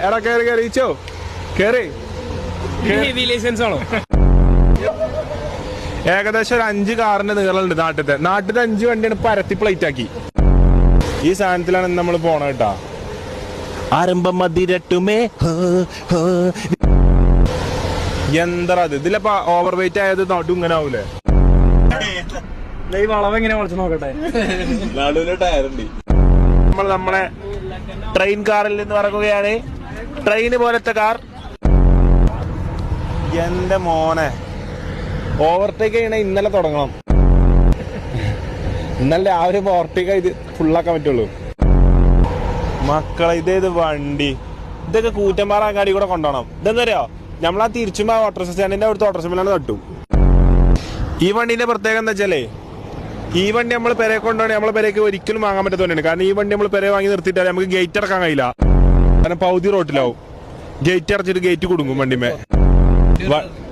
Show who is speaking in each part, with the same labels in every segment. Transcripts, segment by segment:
Speaker 1: എടാ കേറി കേറിച്ചോ കേറി
Speaker 2: ലൈസൻസ് ആണോ?
Speaker 1: ഏകദേശം ഒരു 5 കാറിന്റെ നീളമുണ്ട് നാട്ടിലത്തെ 5 വണ്ടിയാണ് പരത്തി പ്ലേറ്റ് ആക്കി. ഈ സാധനത്തിലാണ് നമ്മൾ പോണ കേട്ടാ. ആരംഭം മതിരട്ടുമേ എന്താ അത് ഇതിലപ്പോ ഓവർ വെയിറ്റ് ആയത് നടു ഇങ്ങനെ ആവൂലേ?
Speaker 2: വളവ് എങ്ങനെ വളച്ചു നോക്കട്ടെ.
Speaker 1: നടുവില് ടയറുണ്ട്. നമ്മളെ ട്രെയിൻ കാറിൽ നിന്ന് ഇറങ്ങുകയാണ്. ട്രെയിന് പോലത്തെ കാർ. എന്റെ മോനെ ഓവർടേക്ക് ചെയ്യണ ഇന്നലെ തുടങ്ങണം. ഇന്നലെ രാവിലെ ഓവർടേക്ക് ഇത് ഫുള്ളാക്കാൻ പറ്റുള്ളൂ. മക്കളെ ഇതേത് വണ്ടി, ഇതൊക്കെ കൂറ്റമ്പാറ അങ്ങാടി കൂടെ കൊണ്ടുപോകണം. ഇതെന്താ അറിയോ, നമ്മളാ തിരിച്ചുമ്പോ ഓട്ടോറിക്ഷ സ്റ്റാൻഡിന്റെ അവിടുത്തെ ഓട്ടോറിക്ഷയിലാണ് തട്ടും. ഈ വണ്ടീന്റെ പ്രത്യേകത എന്താ വെച്ചാലേ, ഈ വണ്ടി നമ്മൾ പെരെ കൊണ്ടുപോകണേ നമ്മളെ പെരേക്ക് ഒരിക്കലും വാങ്ങാൻ പറ്റാത്തതുകൊണ്ടാണ്. കാരണം ഈ വണ്ടി നമ്മൾ പെരെ വാങ്ങി നിർത്തിയിട്ടാൽ നമുക്ക് ഗേറ്റ് അടക്കാൻ കഴിയില്ല. കാരണം പൗതി റോട്ടിലാവും. ഗേറ്റ് അടച്ചിട്ട് ഗേറ്റ് കൊടുക്കും വണ്ടിമേ.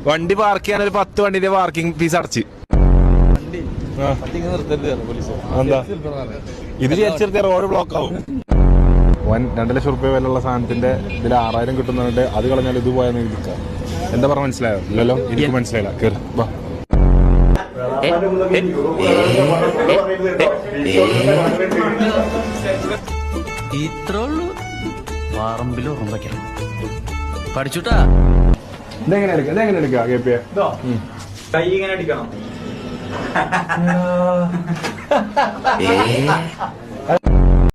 Speaker 1: വണ്ടി പാർക്ക് ചെയ്യാൻ ഒരു 10 വണ്ടിന്റെ പാർക്കിംഗ് ഫീസ് അടച്ച്. എന്താ ഇത് ചേർത്തിയ റോഡ് ബ്ലോക്ക് ആവും. 2 ലക്ഷം റുപ്യ വിലയുള്ള സാധനത്തിന്റെ ഇതിൽ 6000 കിട്ടുന്നുണ്ട്. അത് കളഞ്ഞാൽ ഇത് പോയാൽ ഇരിക്കാം. എന്താ പറഞ്ഞ മനസ്സിലായോ? ഇല്ലല്ലോ, എനിക്ക് മനസ്സിലായില്ല. കേറി വാ.
Speaker 3: ഇത്രയുള്ളൂ പറമ്പിൽ ഉറമ്പയ്ക്കണം പഠിച്ചുട്ടാ.
Speaker 1: ഇതെങ്ങനെ എടുക്കാം
Speaker 2: കൈ ഇങ്ങനെ അടിക്കണം.